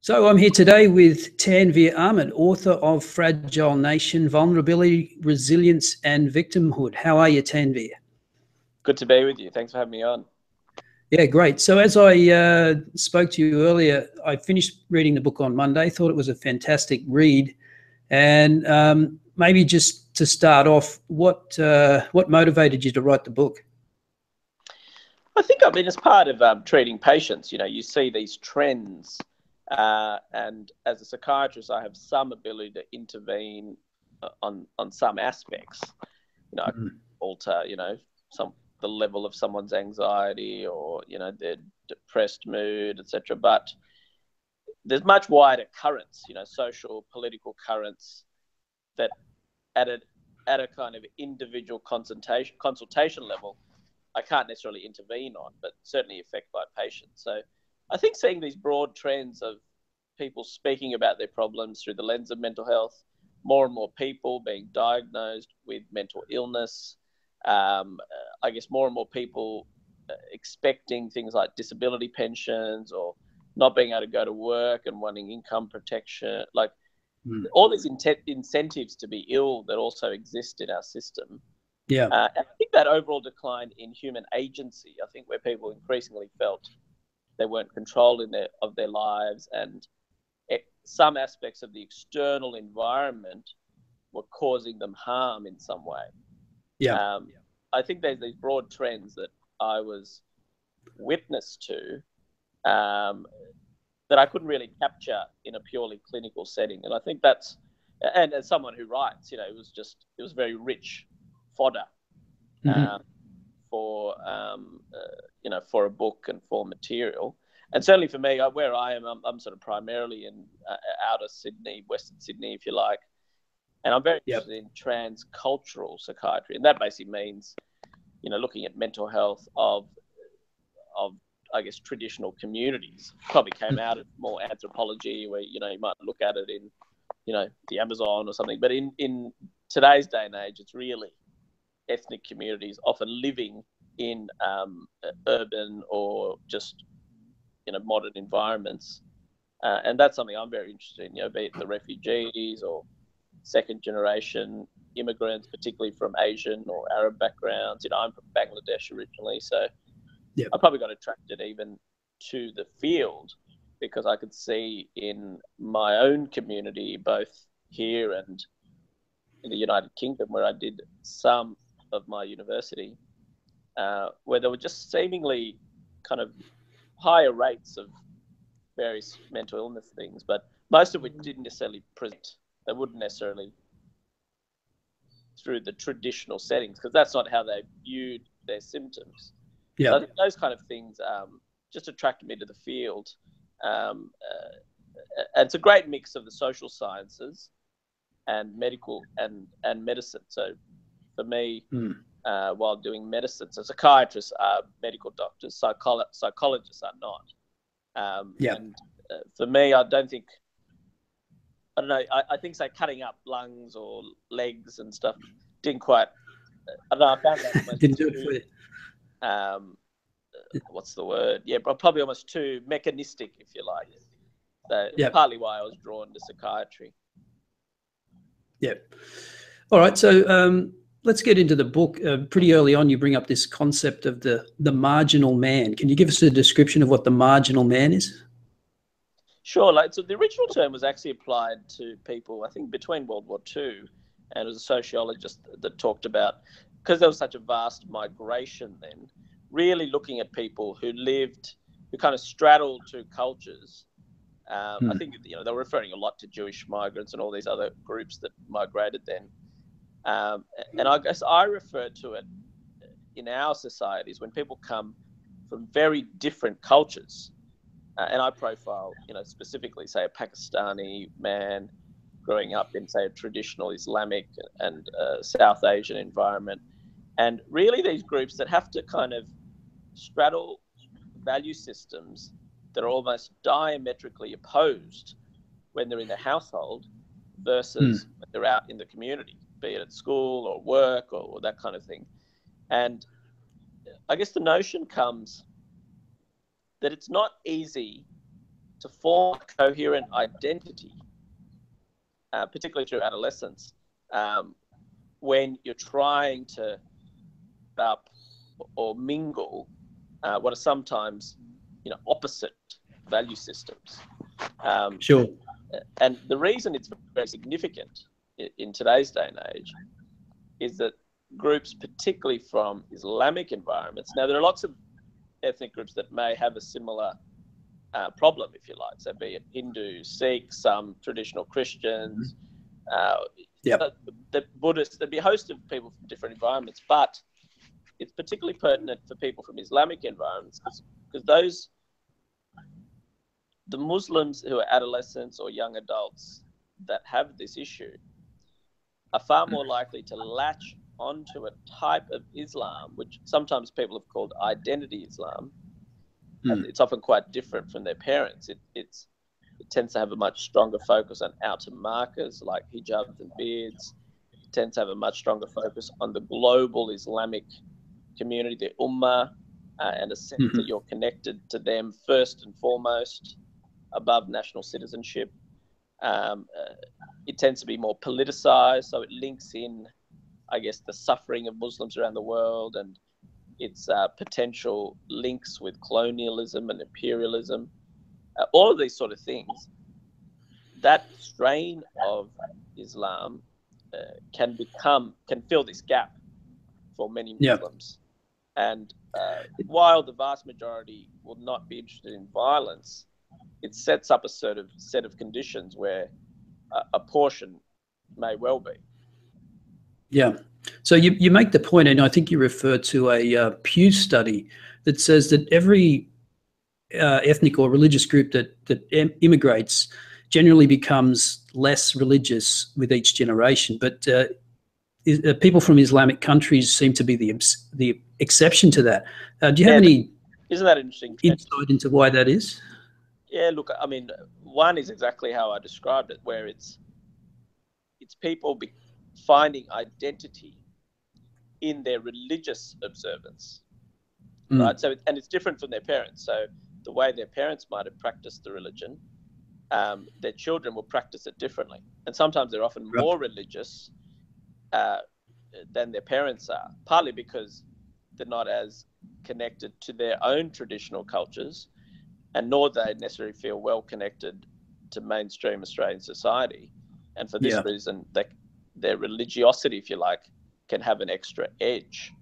So I'm here today with Tanveer Ahmed, author of Fragile Nation, Vulnerability, Resilience and Victimhood. How are you, Tanveer? Good to be with you. Thanks for having me on. Yeah, great. So as I spoke to you earlier, I finished reading the book on Monday, thought it was a fantastic read. And maybe just to start off, what motivated you to write the book? I think, as part of treating patients, you see these trends. And as a psychiatrist, I have some ability to intervene on some aspects. I can alter, the level of someone's anxiety or, their depressed mood, etc. But there's much wider currents, social, political currents that at a kind of individual consultation level, I can't necessarily intervene on, but certainly affect my patients. So I think seeing these broad trends of people speaking about their problems through the lens of mental health, more and more people being diagnosed with mental illness, I guess more and more people expecting things like disability pensions or not being able to go to work and wanting income protection, like all these incentives to be ill that also exist in our system. Yeah. And I think that overall decline in human agency, I think where people increasingly felt they weren't controlled of their lives and some aspects of the external environment were causing them harm in some way. Yeah. I think there's these broad trends that I was witness to that I couldn't really capture in a purely clinical setting. And I think that's, and as someone who writes, it was very rich fodder for a book and for material. And certainly for me, where I am, I'm sort of primarily in outer Sydney, Western Sydney, if you like. And I'm very interested in transcultural psychiatry. And that basically means, looking at mental health of I guess, traditional communities. Probably came out of more anthropology where, you might look at it in, the Amazon or something. But in today's day and age, it's really ethnic communities often living in urban or just, modern environments. And that's something I'm very interested in, be it the refugees or second generation immigrants, particularly from Asian or Arab backgrounds. I'm from Bangladesh originally, so I probably got attracted even to the field because I could see in my own community, both here and in the United Kingdom, where I did some of my university, where there were just seemingly kind of higher rates of various mental illness things, but most of which didn't necessarily present. They wouldn't necessarily through the traditional settings because that's not how they viewed their symptoms. Yeah. So I think those kind of things just attracted me to the field. And it's a great mix of the social sciences and medical and medicine. So for me, while doing medicine, so psychiatrists are medical doctors, psychologists are not. And for me, I don't know, I think so cutting up lungs or legs and stuff didn't quite, I don't know, I found that almost didn't do it for you. What's the word? Yeah, probably almost too mechanistic, if you like. So partly why I was drawn to psychiatry. Yeah. All right. So let's get into the book. Pretty early on, you bring up this concept of the marginal man. Can you give us a description of what the marginal man is? Sure. So the original term was actually applied to people, I think, between World War II, and it was a sociologist that talked about, because there was such a vast migration then, really looking at people who kind of straddled two cultures. I think, they were referring a lot to Jewish migrants and all these other groups that migrated then. And I guess I refer to it in our societies when people come from very different cultures. And I profile, specifically, say, a Pakistani man growing up in, say, a traditional Islamic and South Asian environment. And really these groups that have to kind of straddle value systems that are almost diametrically opposed when they're in the household versus when they're out in the community, be it at school or work or that kind of thing. And I guess the notion comes that it's not easy to form a coherent identity, particularly through adolescence, when you're trying to up or mingle what are sometimes, opposite value systems. Sure. And the reason it's very significant in today's day and age is that groups, particularly from Islamic environments, now there are lots of ethnic groups that may have a similar problem, if you like, so be it Hindus, Sikhs, some traditional Christians, the Buddhists, there'd be a host of people from different environments, but it's particularly pertinent for people from Islamic environments because the Muslims who are adolescents or young adults that have this issue are far more likely to latch onto a type of Islam, which sometimes people have called identity Islam. And it's often quite different from their parents. It tends to have a much stronger focus on outer markers like hijabs and beards. It tends to have a much stronger focus on the global Islamic community, the Ummah, and a sense that you're connected to them first and foremost, above national citizenship. It tends to be more politicized, so it links in, I guess, the suffering of Muslims around the world and its potential links with colonialism and imperialism, all of these sort of things. That strain of Islam can fill this gap for many Muslims. And while the vast majority will not be interested in violence, it sets up a sort of set of conditions where a portion may well be. Yeah. So you make the point, and I think you refer to a Pew study that says that every ethnic or religious group that immigrates generally becomes less religious with each generation. But people from Islamic countries seem to be the exception to that. Do you have any isn't that interesting insight into why that is? Yeah, look, I mean, one is exactly how I described it, where it's people finding identity in their religious observance, right? So, and it's different from their parents. So the way their parents might have practiced the religion, their children will practice it differently. And sometimes they're often more religious than their parents are, partly because they're not as connected to their own traditional cultures, and nor they necessarily feel well connected to mainstream Australian society. And for this reason, their religiosity, if you like, can have an extra edge.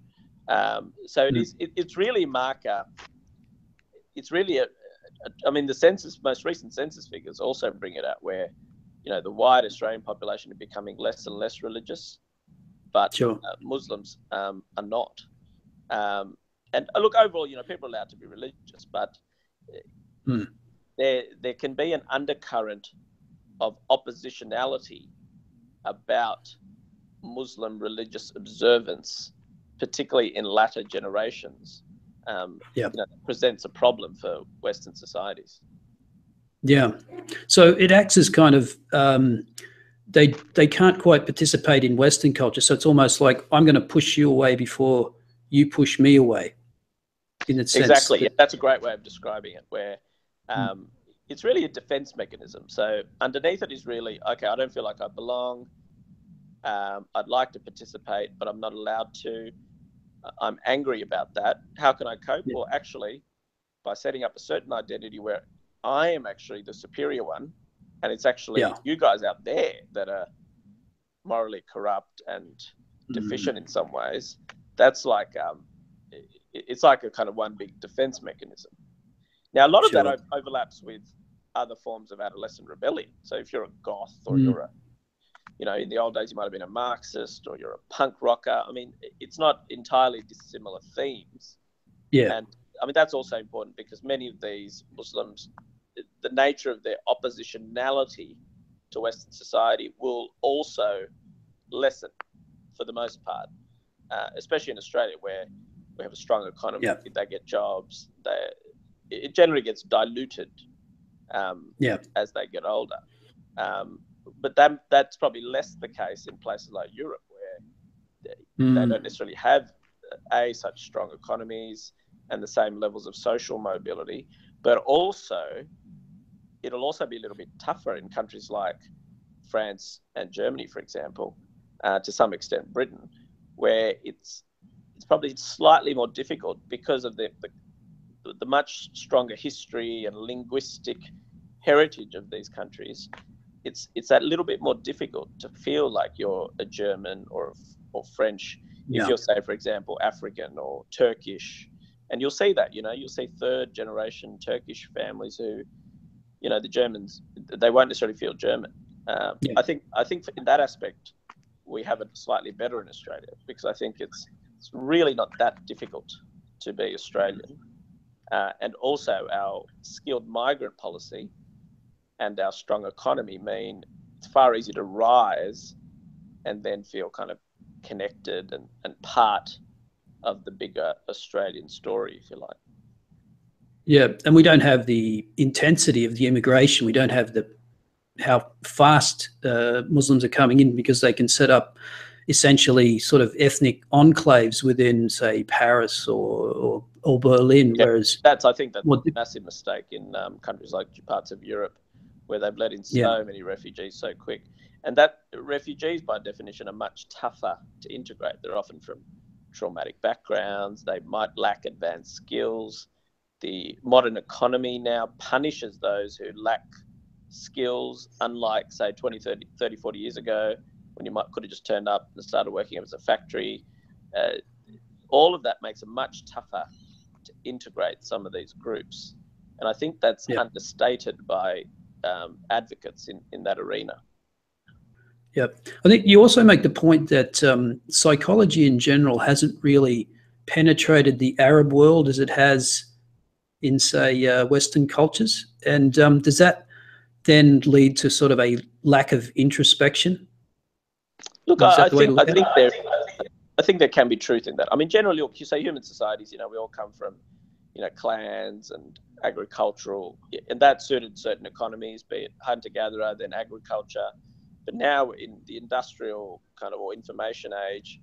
So it's really a marker. It's really I mean, the most recent census figures also bring it out where, the wide Australian population are becoming less and less religious, but Muslims are not. And look, overall, people are allowed to be religious, but there can be an undercurrent of oppositionality about Muslim religious observance, particularly in latter generations, presents a problem for Western societies. Yeah. So it acts as kind of, they can't quite participate in Western culture. So it's almost like I'm going to push you away before you push me away. In that sense. Exactly. That's a great way of describing it, where it's really a defense mechanism. So underneath it is really, okay, I don't feel like I belong. I'd like to participate, but I'm not allowed to. I'm angry about that. How can I cope? Well, actually, by setting up a certain identity where I am actually the superior one, and it's actually you guys out there that are morally corrupt and deficient in some ways. That's like, it's like a kind of one big defense mechanism. Now, a lot of that overlaps with other forms of adolescent rebellion. So if you're a goth or you're a, in the old days, you might have been a Marxist or you're a punk rocker. I mean, it's not entirely dissimilar themes. Yeah. And I mean, that's also important because many of these Muslims, the nature of their oppositionality to Western society will also lessen for the most part, especially in Australia where we have a strong economy. They get jobs. It generally gets diluted as they get older. But that's probably less the case in places like Europe where they don't necessarily have such strong economies and the same levels of social mobility, but also it'll also be a little bit tougher in countries like France and Germany, for example, to some extent Britain, where it's probably slightly more difficult because of the much stronger history and linguistic heritage of these countries. It's a little bit more difficult to feel like you're a German or French if you're, say, for example, African or Turkish. And you'll see that, you'll see third generation Turkish families who, the Germans, they won't necessarily feel German. I think in that aspect, we have it slightly better in Australia, because I think it's really not that difficult to be Australian. And also our skilled migrant policy and our strong economy mean it's far easier to rise and then feel kind of connected and part of the bigger Australian story, if you like. Yeah, and we don't have the intensity of the immigration. We don't have how fast Muslims are coming in, because they can set up essentially sort of ethnic enclaves within, say, Paris or Berlin. Yeah, whereas I think that's a massive mistake in countries like parts of Europe, where they've let in so many refugees so quick. And that refugees, by definition, are much tougher to integrate. They're often from traumatic backgrounds. They might lack advanced skills. The modern economy now punishes those who lack skills, unlike, say, 20, 30, 40 years ago, when you could have just turned up and started working as a factory. All of that makes it much tougher to integrate some of these groups. And I think that's understated by advocates in that arena. Yeah, I think you also make the point that psychology in general hasn't really penetrated the Arab world as it has in, say, Western cultures. And does that then lead to sort of a lack of introspection? Look, I think there can be truth in that. I mean, generally, look, you say human societies, we all come from, clans and agricultural, and that suited certain economies, be it hunter-gatherer, then agriculture. But now in the industrial kind of or information age,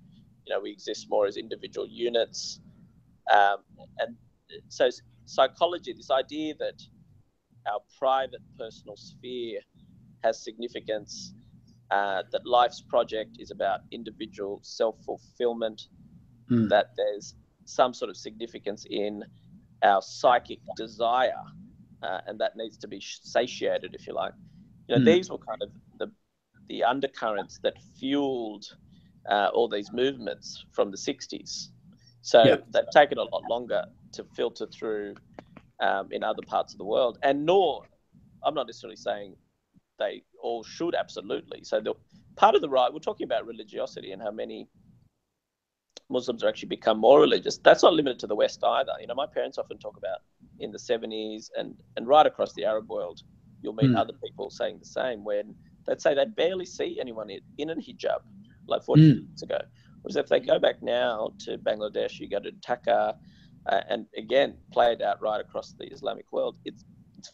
we exist more as individual units. And so psychology, this idea that our private personal sphere has significance, that life's project is about individual self-fulfillment, that there's some sort of significance in our psychic desire, and that needs to be satiated, if you like. These were kind of the undercurrents that fueled all these movements from the 60s. So they've taken a lot longer to filter through in other parts of the world. And I'm not necessarily saying they all should, absolutely. So part of the right, we're talking about religiosity and how many Muslims are actually become more religious. That's not limited to the West either. My parents often talk about in the 70s and right across the Arab world, you'll meet other people saying the same, when they'd say they barely see anyone in a hijab like 40 years ago. Whereas if they go back now to Bangladesh, you go to Dhaka, and again, played out right across the Islamic world, it's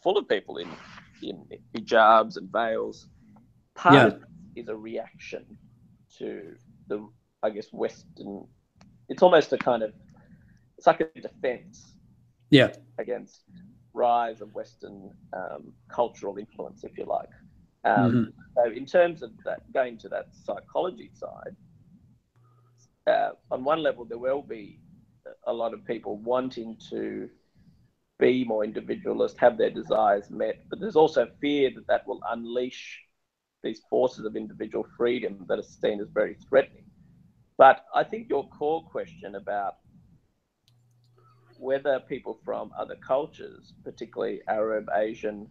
full of people in hijabs and veils. Part of it is a reaction to the, I guess, Western. It's almost it's like a defense against rise of Western cultural influence, if you like. So in terms of that, going to that psychology side, on one level, there will be a lot of people wanting to be more individualist, have their desires met, but there's also fear that will unleash these forces of individual freedom that are seen as very threatening. But I think your core question about whether people from other cultures, particularly Arab, Asian,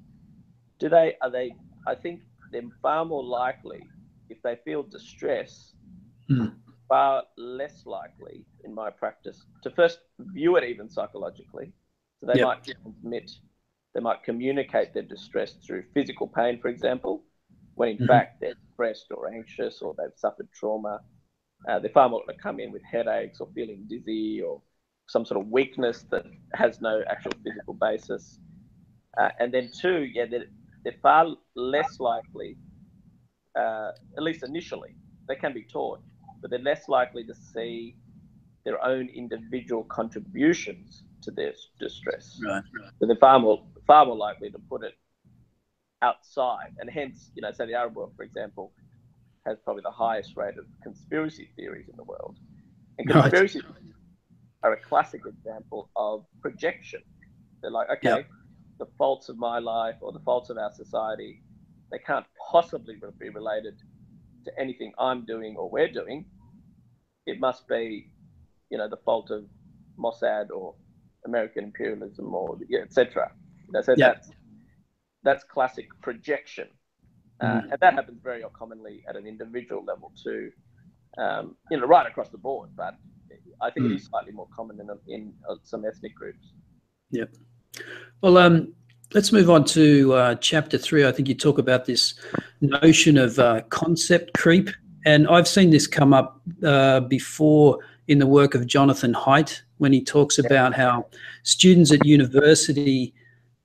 I think they're far more likely, if they feel distress, far less likely, in my practice, to first view it even psychologically. So they might communicate their distress through physical pain, for example, when in fact they're depressed or anxious or they've suffered trauma. They're far more likely to come in with headaches or feeling dizzy or some sort of weakness that has no actual physical basis. And then two, they're far less likely, at least initially, they can be taught, but they're less likely to see their own individual contributions to their distress. Right. So they're far more likely to put it outside, and hence, say the Arab world, for example, has probably the highest rate of conspiracy theories in the world. And Right. conspiracy are a classic example of projection. They're like, okay, the faults of my life or the faults of our society, they can't possibly be related to anything I'm doing or we're doing. It must be, the fault of Mossad or American imperialism or etc. So that's classic projection, and that happens very commonly at an individual level too. Right across the board, but I think it is slightly more common in some ethnic groups. Yep. Well, let's move on to chapter 3. I think you talk about this notion of concept creep, and I've seen this come up before in the work of Jonathan Haidt when he talks about how students at university,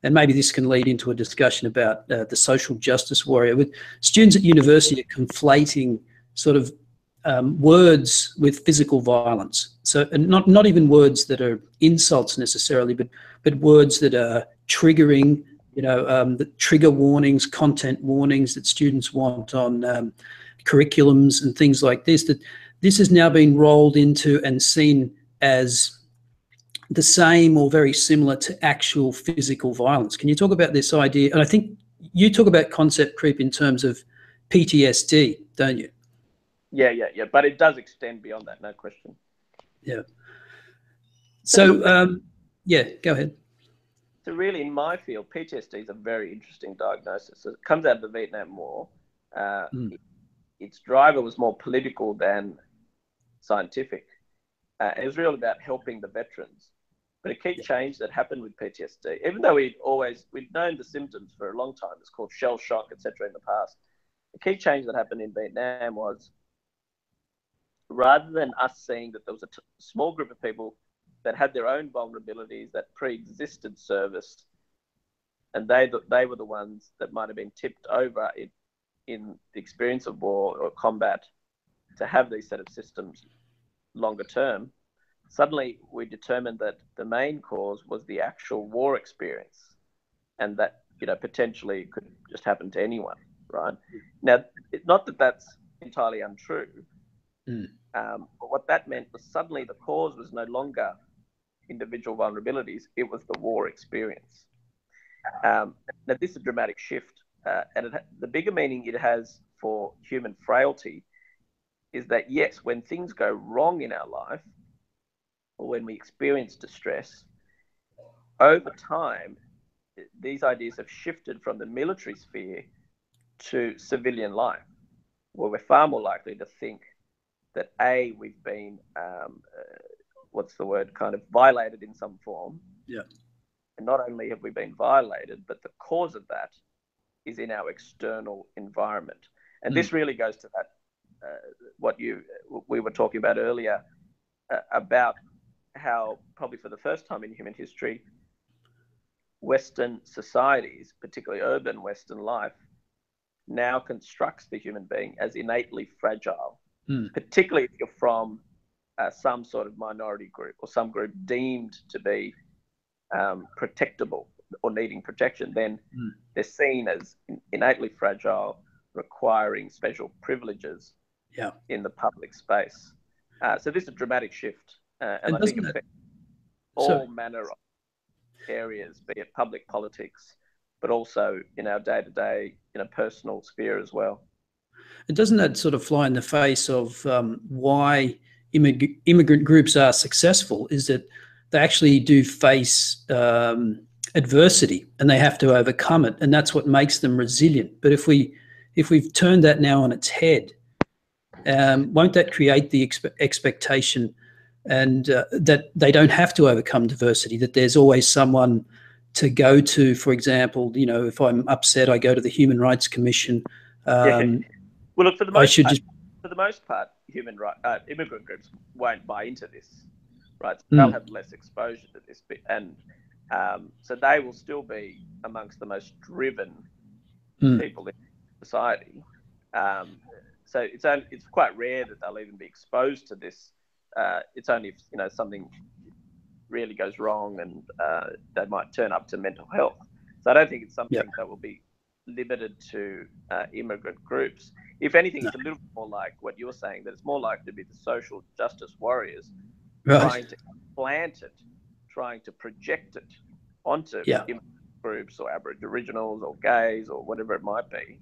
and maybe this can lead into a discussion about the social justice warrior, with students at university are conflating sort of words with physical violence. So, and not even words that are insults necessarily, but words that are triggering, the trigger warnings, content warnings that students want on curriculums and things like this, that this has now been rolled into and seen as the same or very similar to actual physical violence. Can you talk about this idea? And I think you talk about concept creep in terms of PTSD, don't you? Yeah. But it does extend beyond that, no question. Yeah. So, go ahead. So really, in my field, PTSD is a very interesting diagnosis. So it comes out of the Vietnam War. Its driver was more political than scientific. It was really about helping the veterans. But a key change that happened with PTSD, even though we'd known the symptoms for a long time, it's called shell shock, etc. in the past. The key change that happened in Vietnam was, rather than us seeing that there was a small group of people that had their own vulnerabilities that pre-existed service, and they were the ones that might have been tipped over in the experience of war or combat to have these set of systems longer term. Suddenly, we determined that the main cause was the actual war experience, and that potentially it could just happen to anyone. Right now, not that that's entirely untrue. But what that meant was suddenly the cause was no longer individual vulnerabilities; it was the war experience. Now, this is a dramatic shift, and the bigger meaning it has for human frailty is that, yes, when things go wrong in our life, or when we experience distress, over time, these ideas have shifted from the military sphere to civilian life, where we're far more likely to think that we've been kind of violated in some form. Yeah. And not only have we been violated, but the cause of that is in our external environment. And this really goes to that what we were talking about earlier about how probably for the first time in human history, Western societies, particularly urban Western life, now constructs the human being as innately fragile, particularly if you're from some sort of minority group or some group deemed to be protectable or needing protection, then they're seen as innately fragile, requiring special privileges in the public space. So this is a dramatic shift, and I think it affects all manner of areas, be it public politics, but also in our day-to-day, personal sphere as well. And doesn't that sort of fly in the face of why immigrant groups are successful, is that they actually do face adversity and they have to overcome it, and that's what makes them resilient. But if we've turned that now on its head, won't that create the expectation and that they don't have to overcome diversity, that there's always someone to go to? For example, if I'm upset, I go to the Human Rights Commission. Well, look, for the most part, immigrant groups won't buy into this, right? So they'll have less exposure to this, and so they will still be amongst the most driven people in society. So it's quite rare that they'll even be exposed to this. It's only if something really goes wrong and they might turn up to mental health. So I don't think it's something that will be limited to immigrant groups. If anything, No. it's a little more like what you're saying, that it's more likely to be the social justice warriors trying to implant it, trying to project it onto immigrant groups or Aboriginals or gays or whatever it might be.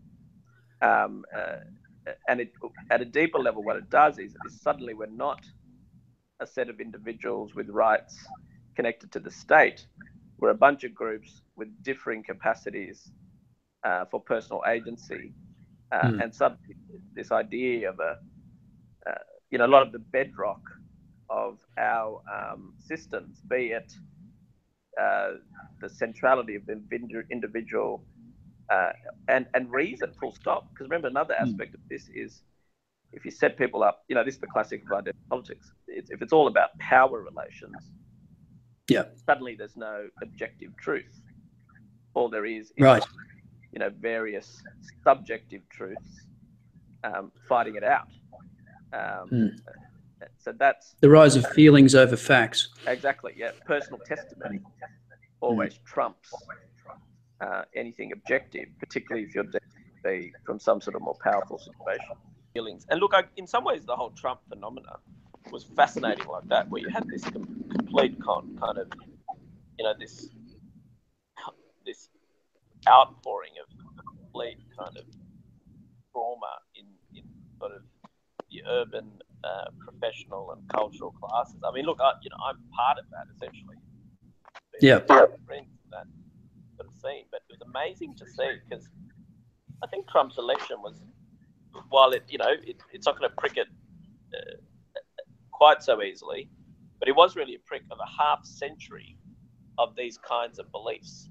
And it, at a deeper level, what it does is suddenly we're not a set of individuals with rights connected to the state. We're a bunch of groups with differing capacities for personal agency. And suddenly this idea of a lot of the bedrock of our systems, be it the centrality of the individual and reason, full stop. Because remember, another aspect of this is if you set people up, this is the classic of identity politics. If it's all about power relations, suddenly there's no objective truth. All there is various subjective truths fighting it out. So that's the rise of feelings over facts. Exactly. Yeah. Personal testimony always trumps anything objective, particularly if you're from some sort of more powerful situation. Feelings. And look, in some ways, the whole Trump phenomena was fascinating like that, where you had this complete kind of, this outpouring of complete kind of trauma in sort of the urban, professional and cultural classes. I mean, look, I'm part of that essentially. Friends in that sort of scene, but it was amazing to see because I think Trump's election was, while it's not going to prick it quite so easily, but it was really a prick of a half century of these kinds of beliefs,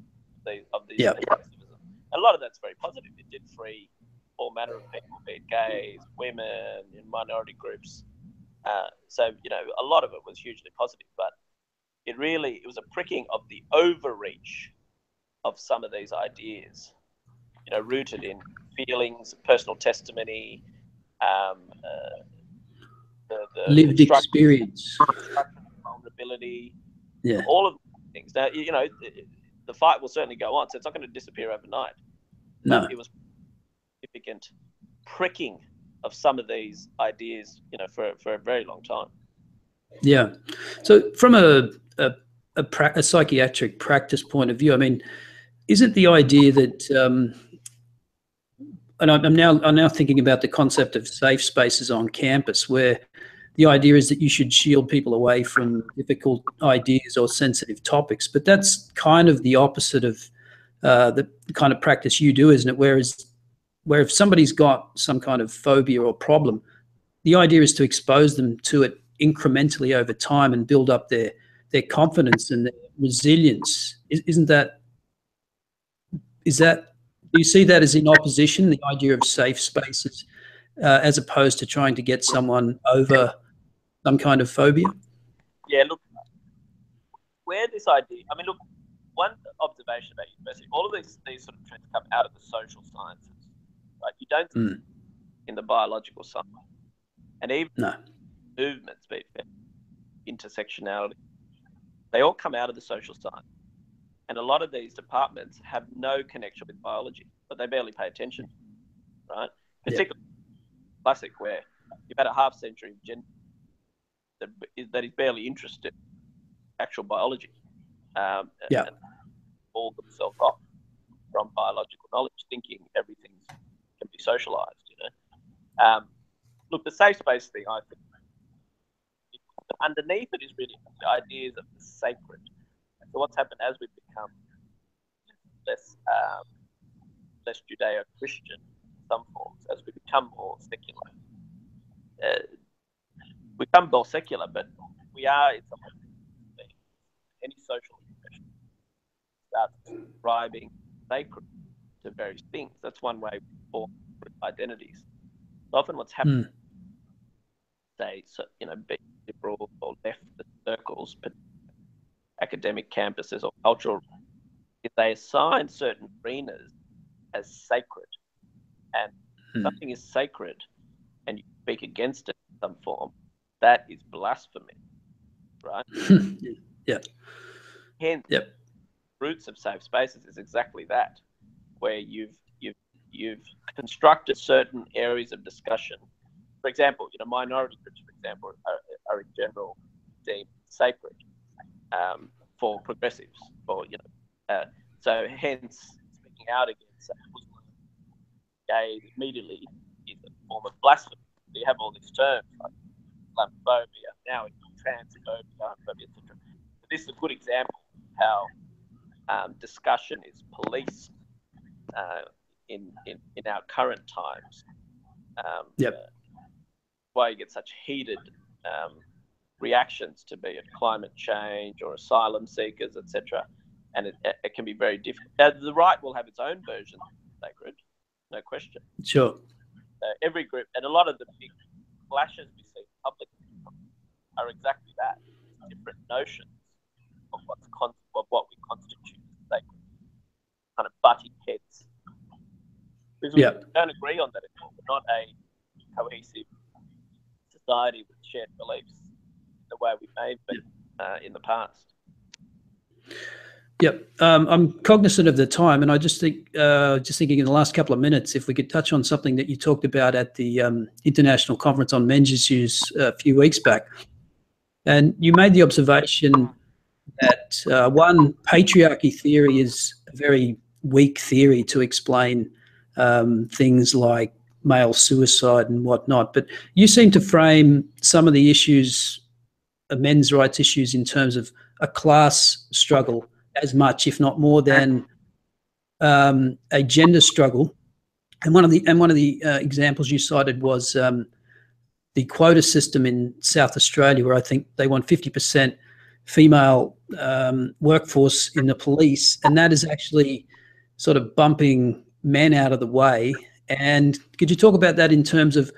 of these progressivism. And a lot of that's very positive. It did free all manner of people, be it gays, women, in minority groups. So a lot of it was hugely positive, but it was a pricking of the overreach of some of these ideas, rooted in feelings, personal testimony, the lived experience, vulnerability, all of these things. Now, the fight will certainly go on, so it's not going to disappear overnight. No. But it was significant pricking of some of these ideas, for a very long time. Yeah. So from a psychiatric practice point of view, I mean, isn't the idea that, and I'm now thinking about the concept of safe spaces on campus, where the idea is that you should shield people away from difficult ideas or sensitive topics, but that's kind of the opposite of the kind of practice you do, isn't it? Where if somebody's got some kind of phobia or problem, the idea is to expose them to it incrementally over time and build up their confidence and their resilience. Do you see that as in opposition, the idea of safe spaces, as opposed to trying to get someone over some kind of phobia? Yeah, look, where this idea, I mean, look, one observation about university, all of these sort of trends come out of the social sciences, right? You don't see in the biological science. And even movements, be it intersectionality, they all come out of the social science. And a lot of these departments have no connection with biology, but they barely pay attention, right? Particularly classic, where you've had a half century of gender that is barely interested in actual biology. And all themselves off from biological knowledge, thinking everything can be socialized, Look, the safe space thing, I think, underneath it is really the ideas of the sacred. So what's happened as we become less Judeo-Christian in some forms, as we become more secular, but we are in some way, any social expression starts describing sacred to various things. That's one way we form identities. Often what's happened, say, be liberal or left circles, but academic campuses or cultural, if they assign certain arenas as sacred, and something is sacred and you speak against it in some form, that is blasphemy, right? Hence, roots of safe spaces is exactly that, where you've you've constructed certain areas of discussion. For example, minority groups, for example, are in general deemed sacred for progressives, so hence speaking out against Muslim gays immediately is a form of blasphemy. You have all these terms like Islamophobia, now transphobia, homophobia, etc. So this is a good example of how discussion is policed in our current times. Why you get such heated reactions to be it climate change or asylum seekers, etc. And it can be very difficult. The right will have its own version of sacred, no question. Sure. Every group, and a lot of the big clashes we see publicly are exactly that. Different notions of what we constitute as sacred, kind of butting heads. Because we don't agree on that anymore. We're not a cohesive society with shared beliefs the way we may have been in the past. Yep. I'm cognizant of the time, and I just think, thinking in the last couple of minutes, if we could touch on something that you talked about at the International Conference on Men's Issues a few weeks back. And you made the observation that, one, patriarchy theory is a very weak theory to explain things like male suicide and whatnot. But you seem to frame some of the issues, men's rights issues, in terms of a class struggle as much, if not more, than a gender struggle. And one of the examples you cited was the quota system in South Australia, where I think they want 50% female workforce in the police, and that is actually sort of bumping men out of the way. And could you talk about that in terms of,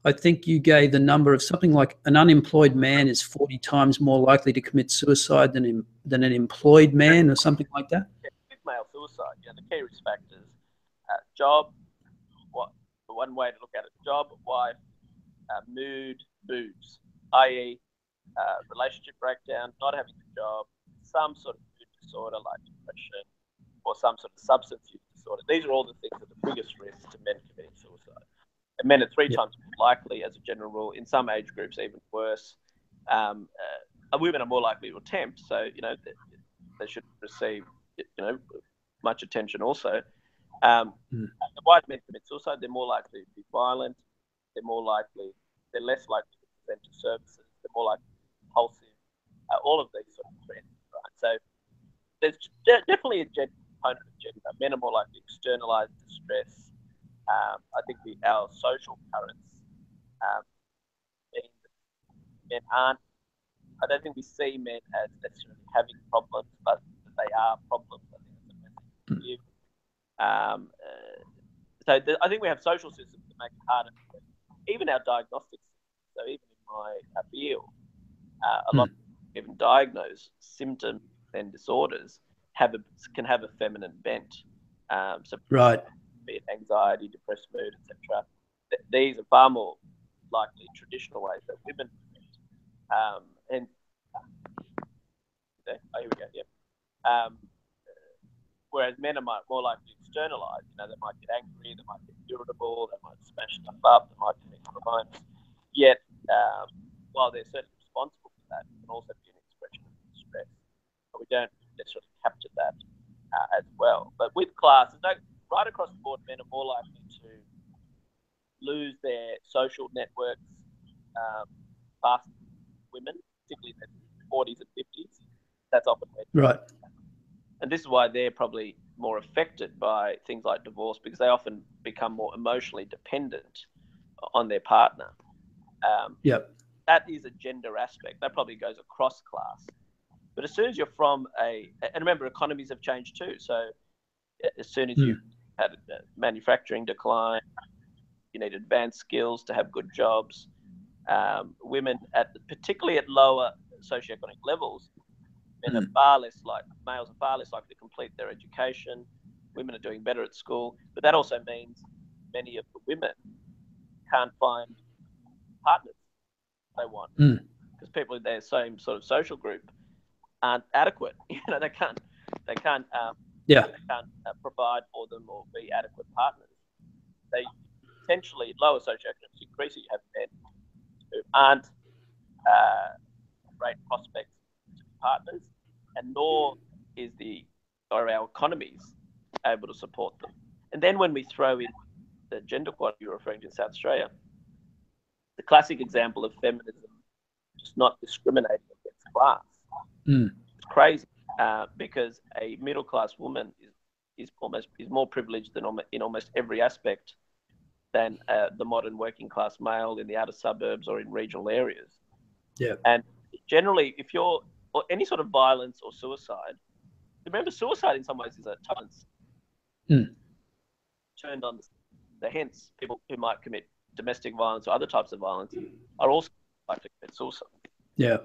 I think you gave the number of something like an unemployed man is 40 times more likely to commit suicide than an employed man, or something like that? With male suicide, the key risk factors, job, one way to look at it, job, wife, mood, booze, i.e. Relationship breakdown, not having a job, some sort of mood disorder like depression, or some sort of substance use disorder. These are all the things that are the biggest risks to men committing suicide. And men are 3 times more likely, as a general rule. In some age groups, even worse. Women are more likely to attempt, so they should receive much attention also. Why do men commit suicide? They're more likely to be violent. They're less likely to present to services. They're more likely to be impulsive. All of these sort of trends, right? So there's definitely a component of gender. Men are more likely to externalize distress. I think our social currents mean that men aren't. I don't think we see men as necessarily having problems, but they are problems. I think that's a message to give. I think we have social systems that make it harder. Even our diagnostics. So even in my field, a lot of people even diagnose symptoms and disorders can have a feminine bent. Right. Be it anxiety, depressed mood, etc. These are far more likely traditional ways that women and here we go. Yeah. Whereas men are more likely to externalize. They might get angry, they might get irritable, they might smash stuff up, they might commit crimes. Yet, while they're certainly responsible for that, it can also be an expression of distress. But we don't necessarily capture that as well. But with class, right across the board, men are more likely to lose their social networks faster than women, particularly in their 40s and 50s. That's often right. And this is why they're probably more affected by things like divorce, because they often become more emotionally dependent on their partner. That is a gender aspect. That probably goes across class. But as soon as you're from and remember, economies have changed too. So as soon as you had a manufacturing decline, you need advanced skills to have good jobs. Women, particularly at lower socioeconomic levels, males are far less likely to complete their education. Women are doing better at school, but that also means many of the women can't find partners they want because people in their same sort of social group aren't adequate. They can't provide for them or be adequate partners. they potentially lower socioeconomic increase, you have men who aren't great prospects to be partners, and nor are our economies able to support them. And then when we throw in the gender equality you're referring to in South Australia, the classic example of feminism just not discriminating against class. It's crazy because a middle class woman is more privileged than in almost every aspect than the modern working class male in the outer suburbs or in regional areas. Yeah. And generally, if you're or any sort of violence or suicide, remember, suicide in some ways is a tolerance turned on the hence people who might commit domestic violence or other types of violence are also likely to commit suicide. Yeah.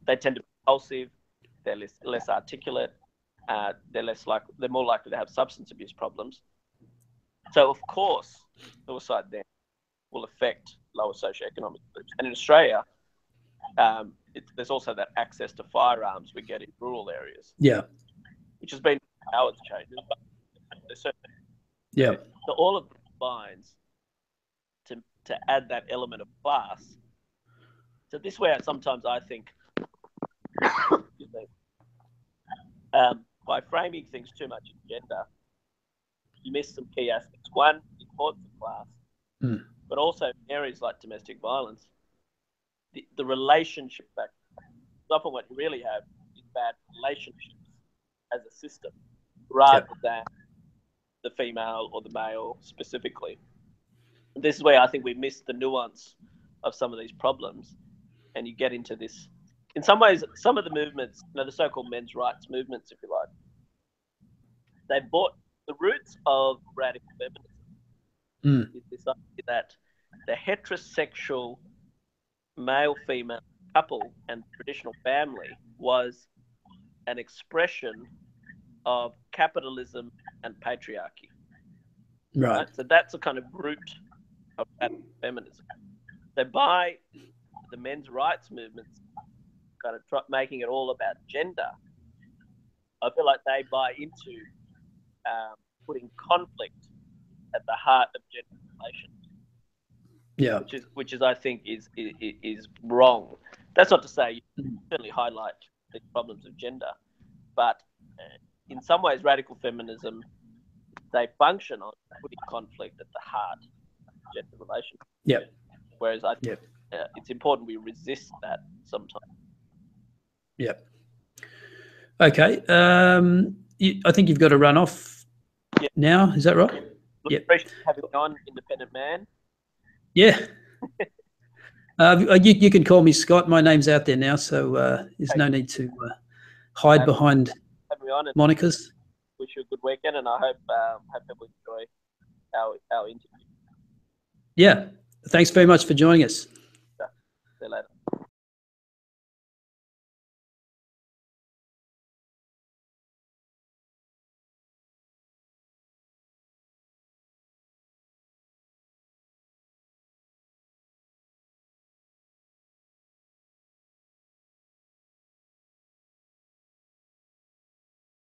They tend to be impulsive, they're less articulate, they're more likely to have substance abuse problems. So of course, suicide then will affect lower socioeconomic groups. And in Australia, there's also that access to firearms we get in rural areas. Yeah. Which has been Howard's changes, but there's certainly. Yeah. So all of the lines to add that element of class. So this way, sometimes I think, by framing things too much in gender, you miss some key aspects. One, the importance of class, but also areas like domestic violence, the relationship factor. Often what you really have is bad relationships as a system, rather than the female or the male specifically. And this is where I think we miss the nuance of some of these problems, and you get into this. In some ways, some of the movements, the so-called men's rights movements, if you like, they brought the roots of radical feminism. Is this idea that the heterosexual male-female couple and traditional family was an expression of capitalism and patriarchy. Right. So that's a kind of root of feminism. So by the men's rights movements kind of making it all about gender, I feel like they buy into putting conflict at the heart of gender relations. Yeah. Which is I think is wrong. That's not to say you certainly highlight the problems of gender, but in some ways, radical feminism, they function on putting conflict at the heart of gender relations. Yeah. Whereas I think it's important we resist that sometimes. Yeah. Okay. I think you've got to run off now. Is that right? Yeah. Appreciate having me on, Independent Man. Yeah. You can call me Scott. My name's out there now, so there's no need to hide behind monikers. Wish you a good weekend, and I hope people enjoy our interview. Yeah. Thanks very much for joining us.